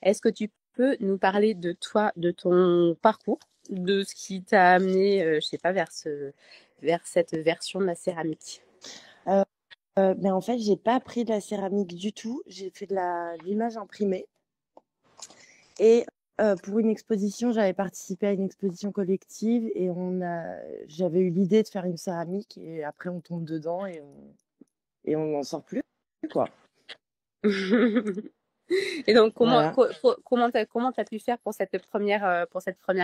Est-ce que tu peux nous parler de toi, de ton parcours, de ce qui t'a amené, je sais pas, vers cette version de la céramique? Euh, mais en fait, j'ai pas appris de la céramique du tout. J'ai fait de l'image imprimée. Et pour une exposition, j'avais participé à une exposition collective et j'avais eu l'idée de faire une céramique et après on tombe dedans et on n'en sort plus, quoi. Et donc, Voilà. comment t'as pu faire pour cette première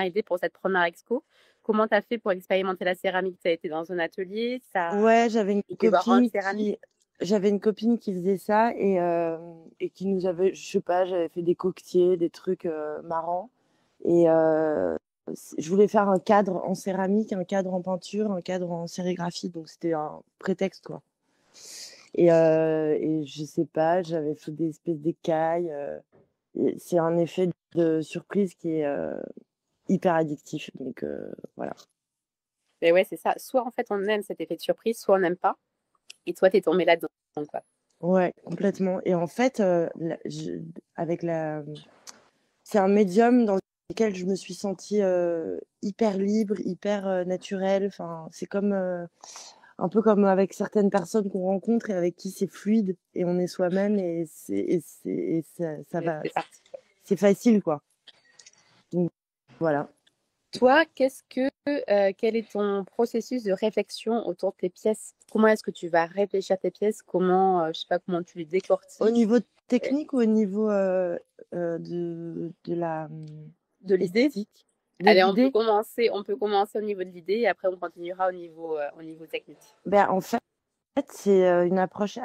idée, pour cette première expo? Comment t'as fait pour expérimenter la céramique? T'as été dans un atelier, Ouais, été voir un céramique? j'avais une copine qui faisait ça et qui nous avait, je sais pas, j'avais fait des coquetiers, des trucs marrants. Et je voulais faire un cadre en céramique, un cadre en peinture, un cadre en sérigraphie. Donc c'était un prétexte, quoi. Et je sais pas, j'avais fait des espèces d'écailles. Et c'est un effet de surprise qui est hyper addictif. Donc voilà. Mais ouais, c'est ça. Soit en fait on aime cet effet de surprise, soit on n'aime pas. Et toi, t'es tombé là-dedans, quoi. Ouais, complètement. Et en fait, avec c'est un médium dans lequel je me suis sentie hyper libre, hyper naturelle. Enfin, c'est comme un peu comme avec certaines personnes qu'on rencontre et avec qui c'est fluide et on est soi-même et ça Et va, c'est parti. c'est facile, quoi. Donc voilà. Toi, quel est ton processus de réflexion autour de tes pièces? Comment est-ce que tu vas réfléchir à tes pièces? Je sais pas, comment tu les Au décortiques? niveau euh, technique ou au niveau de la de l'idée? esthétique, de Allez, l'idée? on peut commencer au niveau de l'idée et après on continuera au niveau technique. Ben, en fait, c'est une approche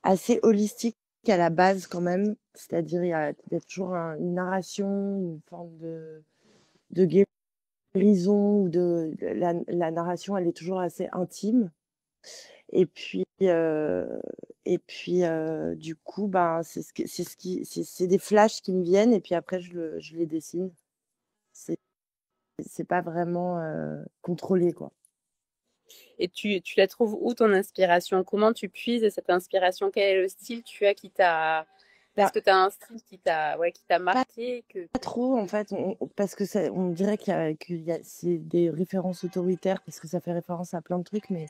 assez holistique à la base quand même. C'est-à-dire, il y a toujours une narration, une forme de guérison ou la narration, elle est toujours assez intime. Et puis, du coup, ben, c'est des flashs qui me viennent et puis après, je les dessine. C'est, c'est pas vraiment contrôlé, quoi. Et tu la trouves où ton inspiration? Comment tu puises cette inspiration? Quel est le style tu as qui t'a... Ben, Est-ce que tu as un style qui t'a pas marqué que... trop, en fait, parce que on dirait c'est des références autoritaires parce que ça fait référence à plein de trucs, mais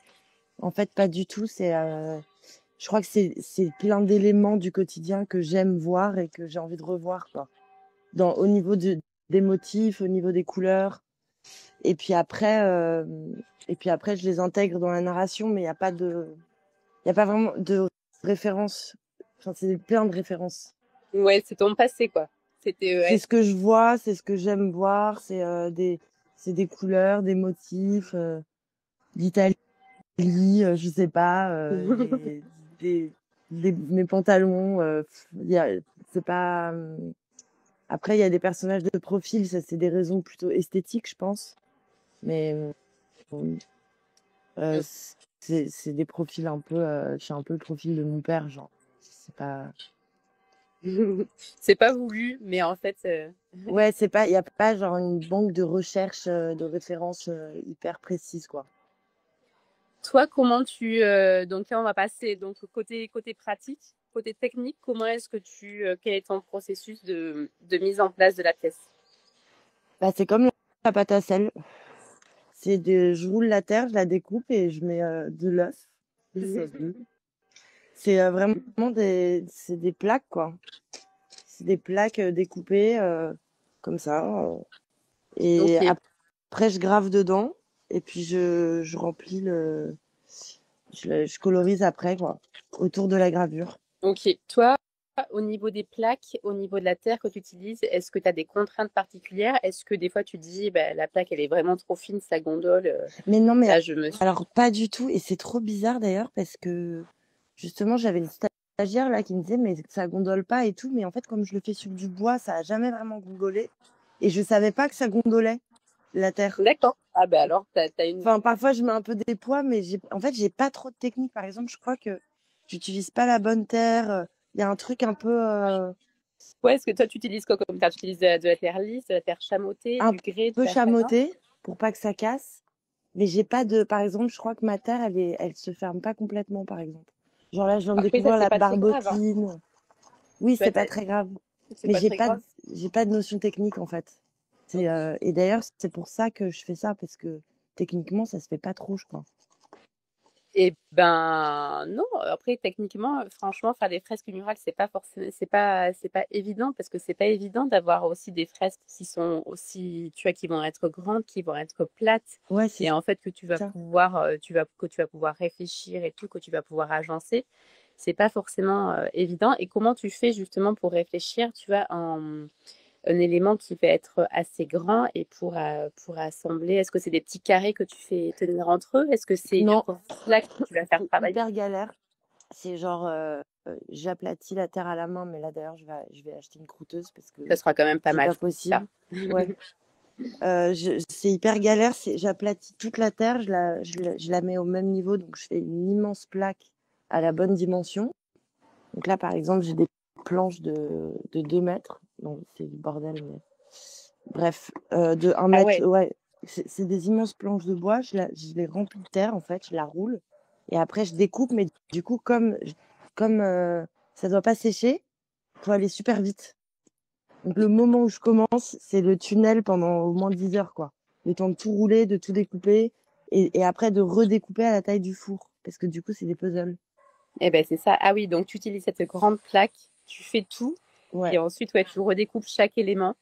en fait, pas du tout. Je crois que c'est plein d'éléments du quotidien que j'aime voir et que j'ai envie de revoir, quoi. Au niveau des motifs, au niveau des couleurs. Et puis après, euh, et puis après, je les intègre dans la narration, mais il y a pas vraiment de référence. Enfin, c'est plein de références. Ouais, c'est ton passé, quoi. C'était... C'est Ouais. ce que je vois, c'est ce que j'aime voir, c'est des couleurs, des motifs, d'Italie, je sais pas, des, mes pantalons, c'est pas. Après, il y a des personnages de profil, ça c'est des raisons plutôt esthétiques, je pense. Mais euh, c'est des profils un peu, je suis un peu le profil de mon père, genre. C'est pas. C'est pas voulu, mais en fait, Ouais, il y a pas genre une banque de recherche, de références hyper précises, quoi. toi, donc là, on va passer donc côté pratique, côté technique. Comment est-ce que quel est ton processus de mise en place de la pièce? Bah, c'est comme la pâte à sel. Je roule la terre, je la découpe et je mets de l'œuf. C'est vraiment c'est des plaques, quoi. C'est des plaques découpées comme ça. Et Ok, après, je grave dedans et puis je remplis je colorise après, quoi, autour de la gravure. ok. Toi, au niveau des plaques, au niveau de la terre que tu utilises, est-ce que tu as des contraintes particulières? Est-ce que des fois tu te dis, bah, la plaque, elle est vraiment trop fine, sa gondole, Mais non, mais là, je me... alors pas du tout. Et c'est trop bizarre d'ailleurs parce que justement, j'avais une stagiaire là qui me disait, mais ça gondole pas et tout. Mais en fait, comme je le fais sur du bois, ça a jamais vraiment gondolé. Et je savais pas que ça gondolait, la terre. D'accord. Ah, ben alors, t'as une... Enfin, parfois, je mets un peu des poids, mais en fait, j'ai pas trop de technique. Par exemple, je crois que j'utilise pas la bonne terre. Il y a un truc Ouais, est-ce que toi, tu utilises quoi comme terre? Tu utilises de la terre lisse, de la terre chamottée, un du grès, du peu taffana? chamoté pour pas que ça casse. Mais j'ai pas par exemple, je crois que ma terre, elle se ferme pas complètement, par exemple. Genre là, je viens de Après, ça, découvrir c'est la pas très grave, hein. barbotine. Oui, Tu vois, c'est pas très grave. c'est Mais pas très grave. j'ai pas de notion technique, en fait. Et d'ailleurs, c'est pour ça que je fais ça, parce que techniquement, ça se fait pas trop, je crois. Et ben non, après techniquement, franchement, faire des fresques murales, c'est pas forcément, c'est pas évident parce que c'est pas évident d'avoir aussi des fresques qui sont aussi, tu vois, qui vont être grandes, qui vont être plates, Ouais, c'est et en fait que tu vas ça. pouvoir, que tu vas pouvoir réfléchir et tout, que tu vas pouvoir agencer. C'est pas forcément évident. Et comment tu fais justement pour réfléchir, tu vois, un élément qui va être assez grand et pour assembler, est-ce que c'est des petits carrés que tu fais tenir entre eux? Est-ce que c'est une Non, grosse plaque que tu vas faire c'est travailler? hyper galère. C'est genre, j'aplatis la terre à la main, mais là, d'ailleurs, je vais acheter une croûteuse parce que Ça sera quand même pas c'est mal, pas je trouve ça. possible. Ouais. C'est hyper galère. J'aplatis toute la terre, je la mets au même niveau, donc je fais une immense plaque à la bonne dimension. Donc là, par exemple, j'ai des planches de 2 mètres. Non, c'est du bordel, mais bref, de 1 Ah mètre. ouais, Ouais, c'est des immenses planches de bois. Je les remplis de terre, en fait, je la roule. Et après, je découpe, mais du coup, comme ça doit pas sécher, faut aller super vite. Donc le moment où je commence, c'est le tunnel pendant au moins 10 heures, quoi. Le temps de tout rouler, de tout découper, et après de redécouper à la taille du four. Parce que du coup, c'est des puzzles. eh ben c'est ça. Ah oui, donc tu utilises cette grande plaque, tu fais tout, Ouais, et ensuite ouais, tu redécoupes chaque élément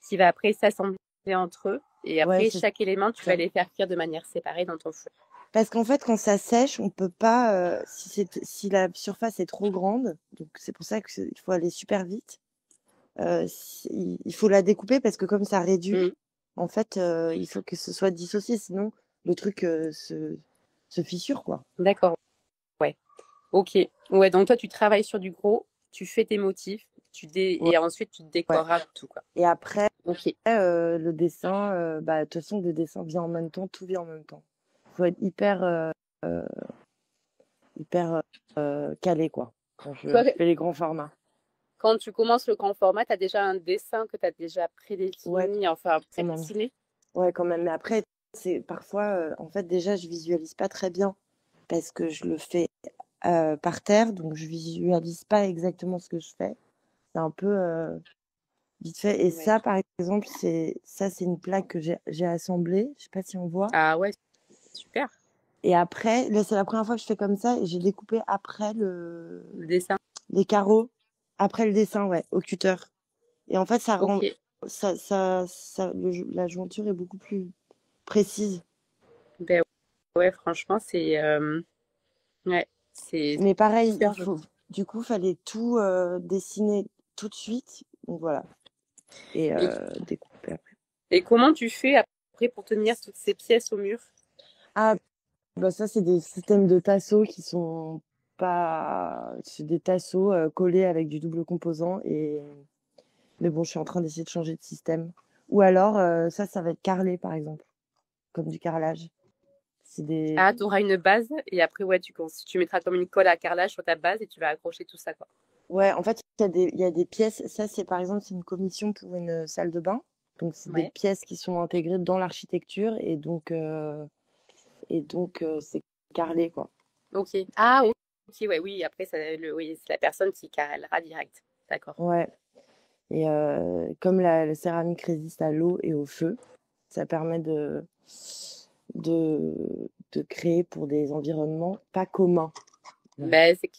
qui va après s'assembler entre eux. Et ouais, après, c'est chaque élément, tu vas ça. les faire cuire de manière séparée dans ton four. Parce qu'en fait, quand ça sèche, on peut pas, si la surface est trop grande, donc c'est pour ça qu'il faut aller super vite, il faut la découper parce que comme ça réduit, Mm. en fait, il faut que ce soit dissocié, sinon le truc se fissure, quoi. D'accord, ouais. Ok. Ouais, donc toi, tu travailles sur du gros, tu fais tes motifs, Ouais, et ensuite tu ouais. décoreras tout, quoi. Et après, Ok. le dessin, bah, de toute façon, le dessin vient en même temps, tout vient en même temps. Faut être euh, hyper calé, quoi, quand Toi, je fais les grands formats. quand tu commences le grand format, tu as déjà un dessin que tu as déjà Ouais, prédéfini, enfin quand même. prédessiné. Ouais, quand même. Mais après, c'est parfois, en fait, déjà, je visualise pas très bien parce que je le fais par terre, donc je visualise pas exactement ce que je fais. C'est un peu vite fait. Et Ouais. ça, par exemple, c'est une plaque que j'ai assemblée. Je sais pas si on voit. Ah ouais, super. Et après, là, c'est la première fois que je fais comme ça et j'ai découpé après Le dessin. les carreaux, après le dessin, ouais, au cutter. Et en fait, ça Ok. rend, la jointure est beaucoup plus précise. Ben ouais, franchement, ouais, c'est Mais pareil, super joli. du coup, fallait tout dessiner tout de suite. Donc voilà. Et Et, découper après. et comment tu fais après pour tenir toutes ces pièces au mur? Ah, bah ça, c'est des systèmes de tasseaux qui sont pas, c'est des tasseaux collés avec du double composant mais bon, je suis en train d'essayer de changer de système. Ou alors, ça va être carrelé, par exemple, comme du carrelage. C'est des... Ah, tu auras une base et après, ouais, tu mettras comme une colle à carrelage sur ta base et tu vas accrocher tout ça, quoi. Ouais, en fait, il y a des pièces. Ça, c'est par exemple, c'est une commission pour une salle de bain. Donc, c'est des Ouais. pièces qui sont intégrées dans l'architecture et donc c'est carrelé, quoi. Ok. Ah, ok, ouais, oui. Après, oui, c'est la personne qui carrellera direct. D'accord. Ouais. Et comme la céramique résiste à l'eau et au feu, ça permet de, de créer pour des environnements pas communs. Ouais. Ben, c'est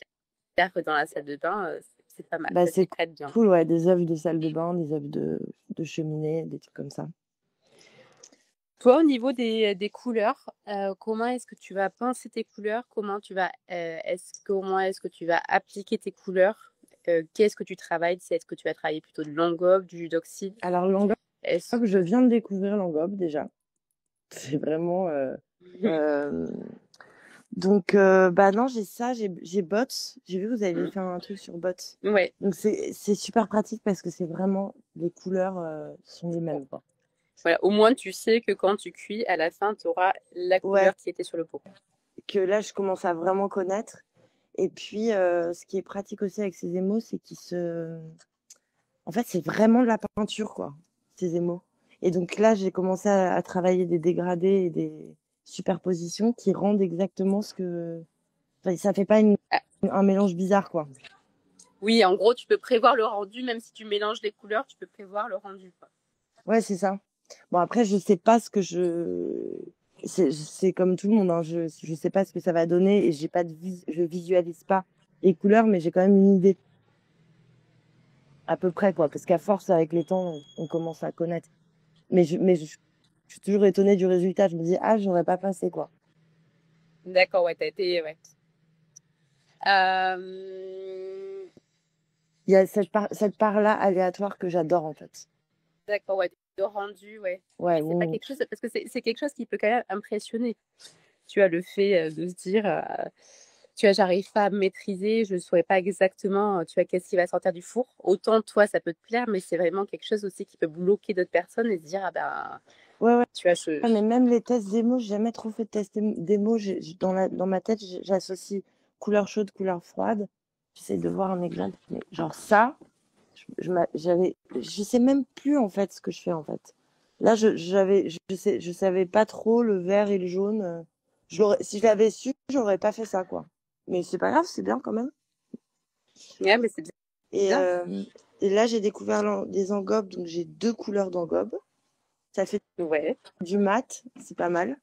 clair que dans la salle de bain, c'est pas mal. Bah, Ça s'y c'est prête bien. cool, ouais, des œuvres de salle de bain, des œuvres de cheminée, des trucs comme ça. Toi, au niveau des couleurs, comment est-ce que tu vas pincer tes couleurs? Comment est-ce que tu vas appliquer tes couleurs? Qu'est-ce que tu travailles? Est-ce que tu vas travailler plutôt de l'engobe, du jus d'oxyde? Alors, l'engobe, Est-ce... je viens de découvrir l'engobe déjà. C'est vraiment. Euh, donc, bah non, j'ai ça, j'ai Bots. J'ai vu que vous avez fait un truc sur Bots. Ouais, Donc, c'est super pratique parce que c'est vraiment. Les couleurs sont les mêmes, quoi. voilà. Au moins, tu sais que quand tu cuis, à la fin, tu auras la Ouais, couleur qui était sur le pot. que là, je commence à vraiment connaître. Et puis, ce qui est pratique aussi avec ces émaux, c'est qu'ils se. En fait, c'est vraiment de la peinture, quoi, ces émaux. Et donc là, j'ai commencé à travailler des dégradés et des superpositions qui rendent exactement ce que. Enfin, ça fait pas Ah, un mélange bizarre, quoi. Oui, en gros, tu peux prévoir le rendu, même si tu mélanges les couleurs, tu peux prévoir le rendu, quoi. Ouais, c'est ça. Bon, après, je sais pas ce que c'est comme tout le monde, hein. Je sais pas ce que ça va donner et j'ai pas je visualise pas les couleurs, mais j'ai quand même une idée à peu près, quoi. Parce qu'à force, avec les temps, on commence à connaître. Je suis toujours étonnée du résultat. Je me dis, ah, j'aurais pas passé, quoi. D'accord, ouais, t'as été, ouais. Euh, Il y a cette part-là aléatoire que j'adore, en fait. D'accord, ouais, de rendu, ouais. Ouais, Oui, c'est pas où, quelque chose, parce que c'est quelque chose qui peut quand même impressionner. Tu as le fait de se dire, tu vois, j'arrive pas à me maîtriser, je ne saurais pas exactement, tu vois, qu'est-ce qui va sortir du four. Autant toi, ça peut te plaire, mais c'est vraiment quelque chose aussi qui peut bloquer d'autres personnes et se dire, ah ben, ouais, ouais. tu vois, Ouais, mais même les tests démo, j'ai jamais trop fait de tests démo. Dans ma tête, j'associe couleur chaude, couleur froide. J'essaie de voir un exemple. Mais genre ça, je sais même plus en fait ce que je fais en fait. Là, je savais pas trop le vert et le jaune. Si je l'avais su, j'aurais pas fait ça quoi. Mais c'est pas grave, c'est bien quand même. ouais, mais c'est Et, bien. euh, et là, j'ai découvert des engobes, donc j'ai 2 couleurs d'engobes. Ça fait Ouais. du mat, c'est pas mal.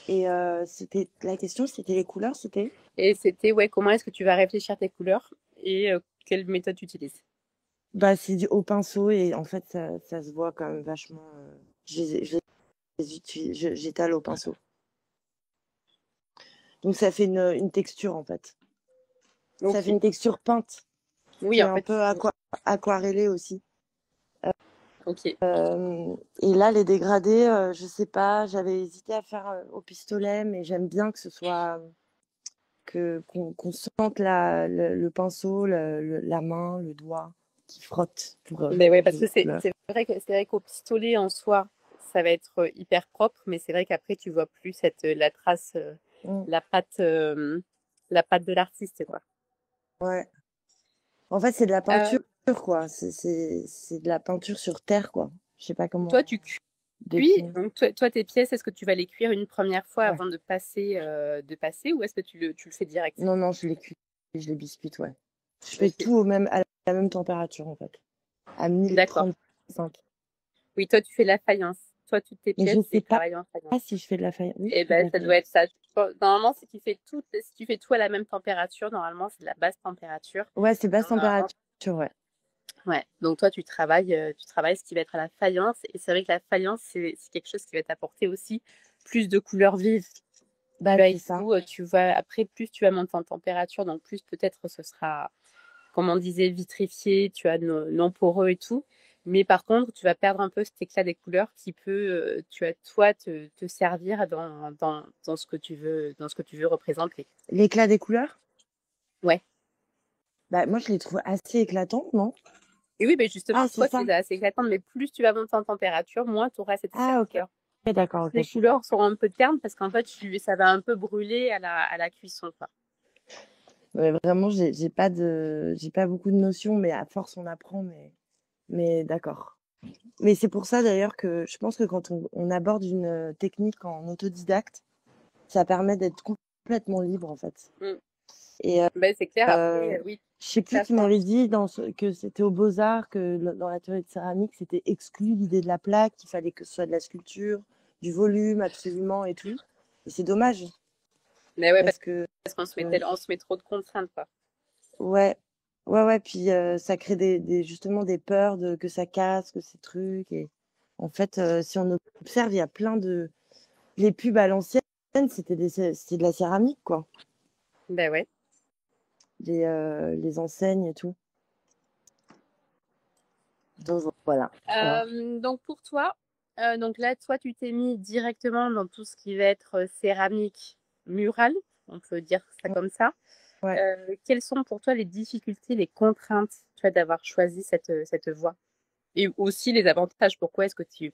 Et c'était la question, c'était les couleurs, c'était. Et c'était, ouais, comment est-ce que tu vas réfléchir tes couleurs et quelle méthode tu utilises? Bah, c'est au pinceau et en fait, ça se voit quand même vachement. J'étale au pinceau. Donc ça fait une texture en fait. Ça fait Ok. une texture peinte, Oui, puis en un fait, peu aquarellée aussi. ok. Et là, les dégradés, je sais pas, j'avais hésité à faire au pistolet, mais j'aime bien que ce soit qu'on sente le pinceau, la main, le doigt qui frotte pour Mais ouais, parce les que c'est couleurs. c'est vrai qu'au pistolet en soi, ça va être hyper propre, mais c'est vrai qu'après tu vois plus la trace, Mm, la patte, la patte de l'artiste, quoi. ouais. En fait, c'est de la Euh, peinture, quoi. C'est de la peinture sur terre, quoi. Je sais pas Toi, comment tu cuis, définir. donc toi, tes pièces, est-ce que tu vas les cuire une première fois Ouais. avant de passer, ou est-ce que tu le fais direct? Non, non, je les cuis, je les biscuite, ouais. Je fais Ok, tout à la même température, en fait. À d'accord. 1035. Oui, toi, tu fais la faïence. Toi, toutes tes Mais je pièces, sais c'est pas travaillé en faïence. si je fais de la faïence. Oui, je Et fais de ben, la ça doit être faïence. ça. Normalement, si tu fais tout à la même température, normalement, c'est de la basse température. Ouais, c'est basse Donc, normalement, température, ouais. ouais. Donc, toi, tu travailles ce qui va être à la faïence. Et c'est vrai que la faïence, c'est quelque chose qui va t'apporter aussi plus de couleurs vives. Bah, Tu vois, c'est et du ça. coup, après, plus tu vas monter en température, donc plus peut-être ce sera, comme on disait, vitrifié, tu as non poreux et tout. Mais par contre, tu vas perdre un peu cet éclat des couleurs qui peut, tu as toi, te servir dans ce que tu veux, dans ce que tu veux représenter. L'éclat des couleurs? Ouais. Bah, moi, je les trouve assez éclatantes, non? Et oui, mais justement, Ah, c'est toi, ça. c'est assez éclatant, mais plus tu vas monter en température, moins tu auras cette Ah, ok. éclatanteur. D'accord, Les ok. couleurs seront un peu ternes parce qu'en fait, ça va un peu brûler à la cuisson, quoi. Ouais, vraiment, j'ai pas beaucoup de notions, mais à force, on apprend, mais d'accord. Mais c'est pour ça d'ailleurs que je pense que quand on aborde une technique en autodidacte, ça permet d'être complètement libre en fait. Mm. Et Ben, c'est clair, euh, après, oui, je sais plus ça qui m'avait change. dit que c'était aux Beaux-Arts, que dans la théorie de céramique, c'était exclu l'idée de la plaque, qu'il fallait que ce soit de la sculpture, du volume absolument et tout. Et c'est dommage Mais ouais, parce que parce qu'on euh, on se met trop de contraintes, quoi. ouais, ouais, puis ça crée justement des peurs que ça casse, que ces trucs. Et en fait, si on observe, il y a plein de les pubs à l'ancienne, c'était de la céramique, quoi. Ben ouais. Les enseignes et tout. Donc voilà. Hein. Donc pour toi, donc là, toi, tu t'es mis directement dans tout ce qui va être céramique murale, on peut dire ça comme ça. Ouais. Quelles sont pour toi les difficultés, les contraintes, tu vois, d'avoir choisi cette voie? Et aussi les avantages, Ah pourquoi est-ce que tu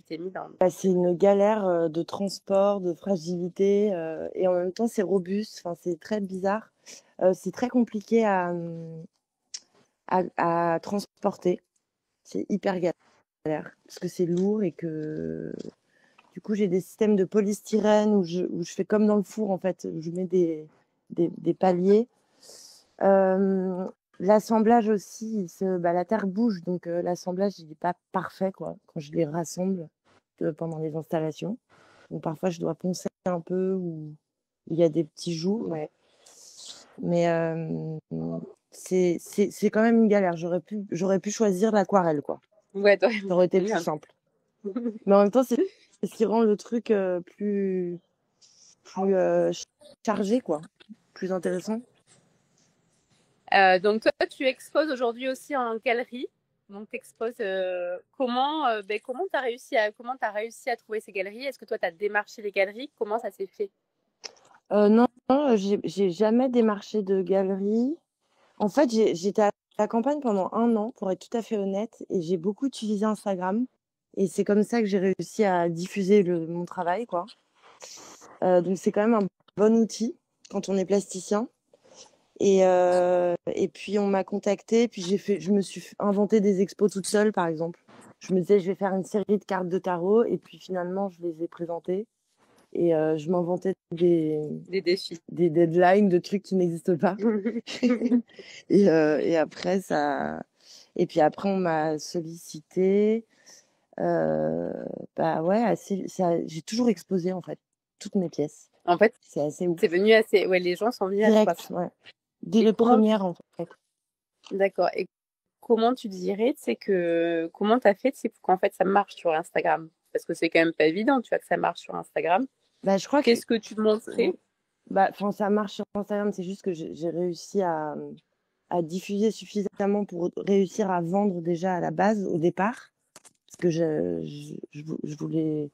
t'es mis dans... bah, c'est une galère de transport, de fragilité, et en même temps c'est robuste. Enfin, c'est très bizarre. C'est très compliqué à transporter. C'est hyper galère parce que c'est lourd et que du coup j'ai des systèmes de polystyrène où je fais comme dans le four en fait. Je mets des paliers Euh, L'assemblage aussi, la terre bouge, donc l'assemblage, il n'est pas parfait, quoi, quand je les rassemble pendant les installations. Donc parfois, je dois poncer un peu ou il y a des petits jours. Ouais. Mais c'est quand même une galère. J'aurais pu choisir l'aquarelle, quoi. Ouais, toi, Ça aurait été plus bien. simple. Mais en même temps, c'est ce qui rend le truc plus chargé, quoi. Plus intéressant. Donc toi, tu exposes aujourd'hui aussi en galerie. Donc tu exposes comment tu as réussi à trouver ces galeries? Est-ce que toi tu as démarché les galeries? Comment ça s'est fait? Non, non, j'ai jamais démarché de galerie. En fait, j'étais à la campagne pendant 1 an, pour être tout à fait honnête, et j'ai beaucoup utilisé Instagram. Et c'est comme ça que j'ai réussi à diffuser mon travail, quoi. Donc c'est quand même un bon outil quand on est plasticien. Et puis on m'a contacté, puis je me suis inventé des expos toute seule, par exemple. Je me disais, je vais faire une série de cartes de tarot, et puis finalement, je les ai présentées. Et je m'inventais Des défis. des deadlines de trucs qui n'existent pas. Et après, et puis après, on m'a sollicité. Bah ouais, j'ai toujours exposé, en fait, toutes mes pièces. En fait, C'est assez c'est ouf. venu assez. Ouais, les gens sont venus à toi. Direct, ouais. Dès Et le comment premier, en fait. D'accord. Et comment tu dirais, comment t'as fait, pour qu'en fait ça marche sur Instagram? Parce que c'est quand même pas évident, tu vois, que ça marche sur Instagram. Bah, je crois que Qu'est-ce que tu montrais? bah, enfin, ça marche sur Instagram, c'est juste que j'ai réussi à diffuser suffisamment pour réussir à vendre déjà à la base, au départ. Parce que je voulais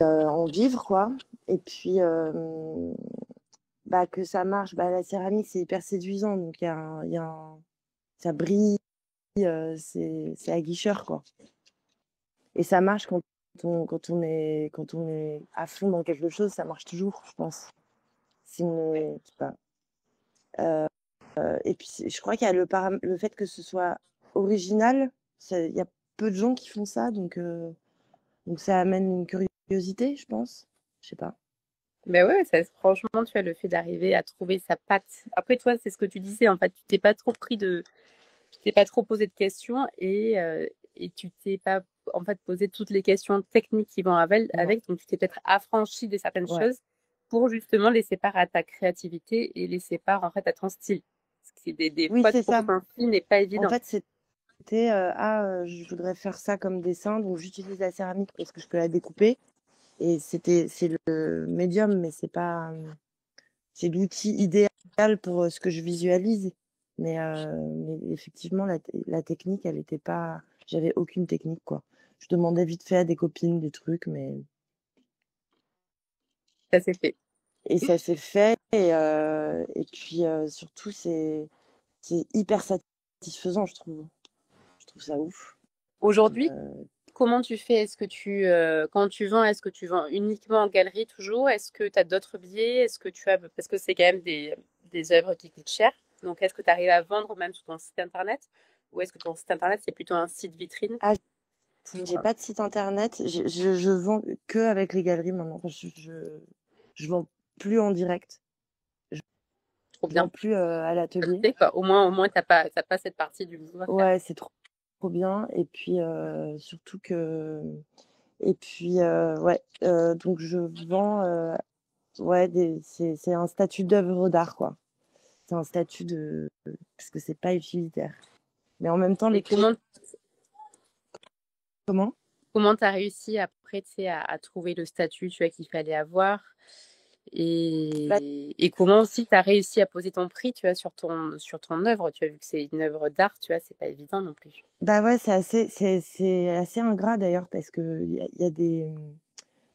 en vivre, quoi. Et puis, que ça marche. Bah, la céramique, c'est hyper séduisant. Donc, ça brille, c'est aguicheur, quoi. Et ça marche quand on est à fond dans quelque chose, ça marche toujours, je pense. Sinon, je sais pas. Et puis, je crois qu'il y a le fait que ce soit original. Il y a peu de gens qui font ça, donc ça amène une curiosité, je pense. Je sais pas. Ben ouais, franchement, tu as le fait d'arriver à trouver sa patte. Après, toi, c'est ce que tu disais, en fait, tu t'es pas trop posé de questions et tu t'es pas, en fait, posé toutes les questions techniques qui vont Non. avec, donc tu t'es peut-être affranchi de certaines Ouais. choses pour justement laisser part à ta créativité et laisser part, en fait, à ton style. Parce que des Oui, fois, c'est ça. trouver un style n'est pas En évident. fait, c'était je voudrais faire ça comme dessin, donc j'utilise la céramique parce que je peux la découper. Et c'est le médium, mais c'est l'outil idéal pour ce que je visualise. Mais effectivement, la technique, elle était pas. J'avais aucune technique, quoi. Je demandais vite fait à des copines des trucs, Ça s'est fait. et ça s'est fait. Et puis surtout, c'est hyper satisfaisant, je trouve. Je trouve ça ouf. Aujourd'hui, Euh, comment tu fais? Quand tu vends, est-ce que tu vends uniquement en galerie toujours? Est-ce que tu as d'autres biais? Parce que c'est quand même des œuvres qui coûtent cher. Donc, est-ce que tu arrives à vendre même sur ton site internet? Ou est-ce que ton site internet, c'est plutôt un site vitrine ah, pour, j'ai pas de site internet. Je vends que avec les galeries maintenant. Enfin, je vends plus en direct. Je, trop je vends bien? plus à l'atelier. Tu sais, quoi. Au moins t'as pas cette partie du boulot à faire. Ouais, c'est trop, trop bien. Et puis surtout que. Et puis ouais. Donc je vends. Ouais, c'est un statut d'œuvre d'art, quoi. C'est un statut de. Parce que c'est pas utilitaire. Mais en même temps, Et les clés. Comment? comment t'as réussi après, tu sais, à trouver le statut, tu vois, qu'il fallait avoir? Bah, Et comment aussi tu as réussi à poser ton prix, tu vois, sur ton œuvre, tu as vu que c'est une œuvre d'art, tu vois, c'est pas évident non plus. bah ouais, c'est assez ingrat d'ailleurs parce que il y a des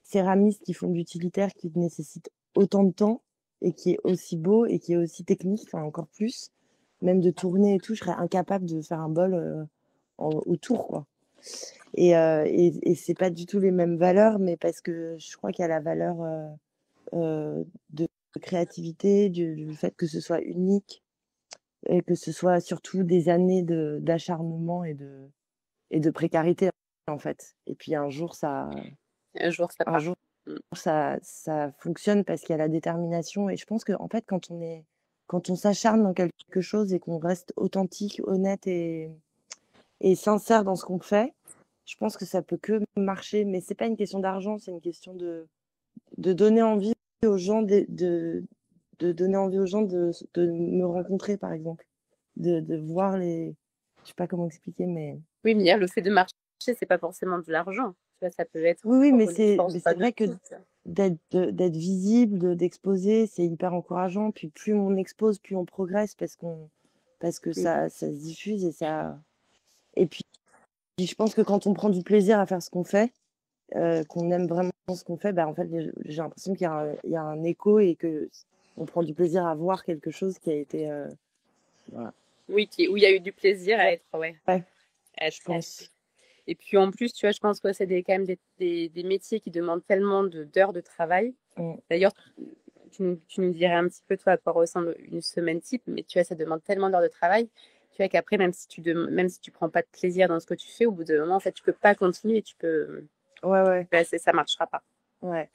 céramistes qui font de l'utilitaire qui nécessitent autant de temps et qui est aussi beau et qui est aussi technique, enfin encore plus. Même de tourner et tout, je serais incapable de faire un bol autour, quoi. Et c'est pas du tout les mêmes valeurs, mais parce que je crois qu'il y a la valeur de créativité, du fait que ce soit unique et que ce soit surtout des années d'acharnement et de précarité, en fait. Et puis Un jour, ça un part. jour, Mm. ça fonctionne parce qu'il y a la détermination. Et je pense que, en fait, quand on est quand on s'acharne dans quelque chose et qu'on reste authentique, honnête et sincère dans ce qu'on fait, je pense que ça peut que marcher. Mais c'est pas une question d'argent, c'est une question de donner envie aux gens de donner envie aux gens de me rencontrer, par exemple. De voir les. Je sais pas comment expliquer, mais. Oui, mais le fait de marcher, c'est pas forcément de l'argent. Tu vois, ça peut être Oui, oui, mais pour une force pas c'est de vrai que tout, tu vois. d'être visible, d'exposer, c'est hyper encourageant. Puis plus on expose, plus on progresse parce que Mm. ça se diffuse et ça. Et puis, je pense que quand on prend du plaisir à faire ce qu'on fait, qu'on aime vraiment ce qu'on fait, bah, en fait, j'ai l'impression il y a un écho et que on prend du plaisir à voir quelque chose qui a été. Voilà. Oui, où il y a eu du plaisir à Ouais, être, ouais, ouais, à être je créatif. pense. Et puis en plus, tu vois, je pense que c'est quand même des métiers qui demandent tellement d'heures de travail. Mm. D'ailleurs, tu nous dirais un petit peu, toi, à quoi ressemble une semaine type, mais tu vois, ça demande tellement d'heures de travail, tu vois, qu'après, même si tu prends pas de plaisir dans ce que tu fais, au bout d'un moment, en fait, tu peux pas continuer, Ouais, ouais, ça marchera pas. ouais.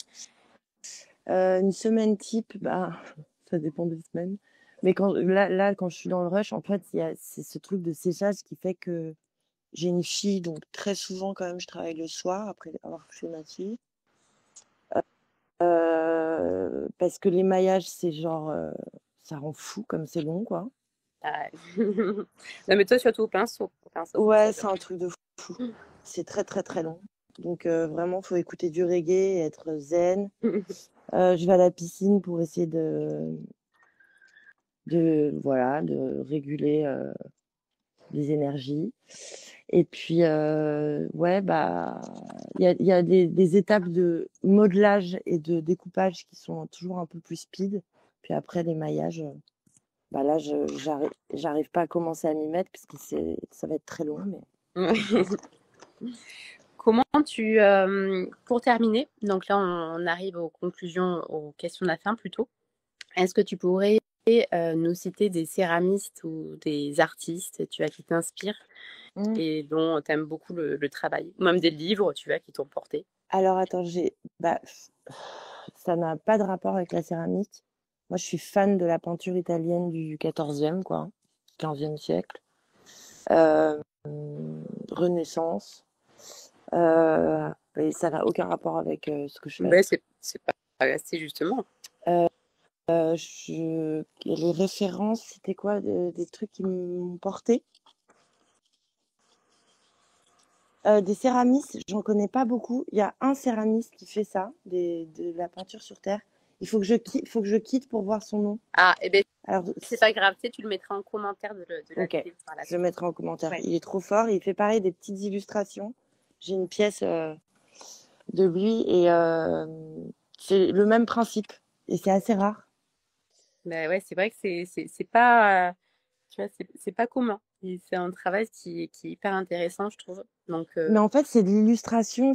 Une semaine type, bah, ça dépend des semaines. Mais quand je suis dans le rush, en fait, c'est ce truc de séchage qui fait que j'ai une fille, donc très souvent, quand même, je travaille le soir après avoir couché ma fille. Parce que l'émaillage, c'est genre, ça rend fou comme c'est long, quoi. Ah, non, mais toi, surtout au pinceau, Ouais, c'est c'est un truc de fou. C'est très, très, très long. Donc, vraiment, faut écouter du reggae et être zen. dur. Je vais à la piscine pour essayer voilà, de réguler les énergies. Et puis, ouais, bah, il y a des étapes de modelage et de découpage qui sont toujours un peu plus speed. Puis après, l'émaillage, bah là, j'arrive pas à commencer à m'y mettre parce que ça va être très long. Mais... Comment pour terminer, donc là on arrive aux conclusions, aux questions de la fin plutôt, est-ce que tu pourrais nous citer des céramistes ou des artistes, tu vois, qui t'inspirent Mmh. et dont tu aimes beaucoup le travail, ou même des livres, tu vois, qui t'ont porté? Alors, attends, bah, ça n'a pas de rapport avec la céramique. Moi, je suis fan de la peinture italienne du 14e, quoi, 15e siècle. Euh, Renaissance. Et ça n'a aucun rapport avec ce que je fais. Ben, c'est pas c'est justement. Les références, c'était quoi des trucs qui m'ont porté? Des céramistes, j'en connais pas beaucoup. Il y a un céramiste qui fait ça, de la peinture sur terre. Faut que je quitte pour voir son nom. Ah, et ben Alors, c'est pas grave, tu sais, tu le mettras en commentaire de la ok, vidéo par la je le suite. mettrai en commentaire. Ouais. Il est trop fort. Il fait pareil des petites illustrations. J'ai une pièce de lui et c'est le même principe. Et c'est assez rare. Ben ouais, c'est vrai que c'est pas tu vois, c'est pas commun. Et c'est un travail qui est hyper intéressant, je trouve. Donc, Mais en fait, c'est de l'illustration,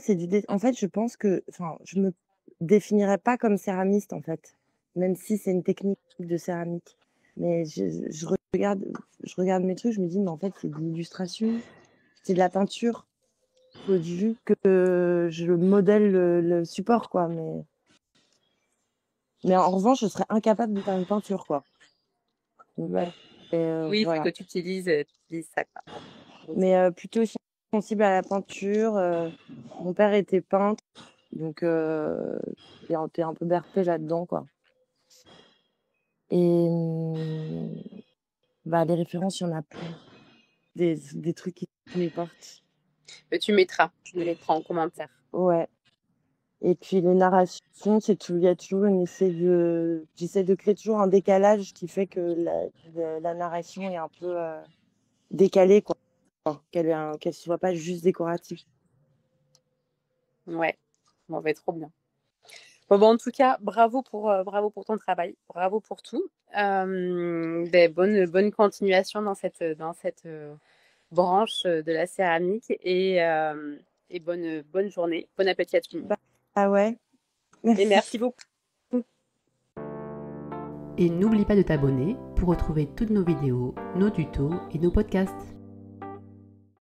en fait, je pense que, enfin, je me définirais pas comme céramiste, en fait, même si c'est une technique de céramique. Mais je regarde mes trucs, je me dis, mais en fait, c'est de l'illustration, c'est de la peinture. Faut juste que je modèle le support, quoi. Mais en revanche, je serais incapable de faire une peinture, quoi. Donc, ouais. Oui, il faut que voilà. tu utilises ça, quoi. Donc, Mais plutôt sensible à la peinture. Mon père était peintre, donc t'es un peu bercé là-dedans, quoi. Et bah, les références, il y en a plein. Des trucs qui me portent. tu me mettras en commentaire. Ouais. Et puis les narrations, c'est tout. Il y a toujours j'essaie de créer toujours un décalage qui fait que la narration est un peu décalée, quoi. Qu'elle soit pas juste décorative. Ouais, bon, ben, trop bien. Bon, en tout cas, bravo pour ton travail, bravo pour tout. Ben, bonne continuation dans cette branche de la céramique et bonne journée, bon appétit à tout le monde. Ah ouais, Et merci merci. beaucoup. Et n'oublie pas de t'abonner pour retrouver toutes nos vidéos, nos tutos et nos podcasts.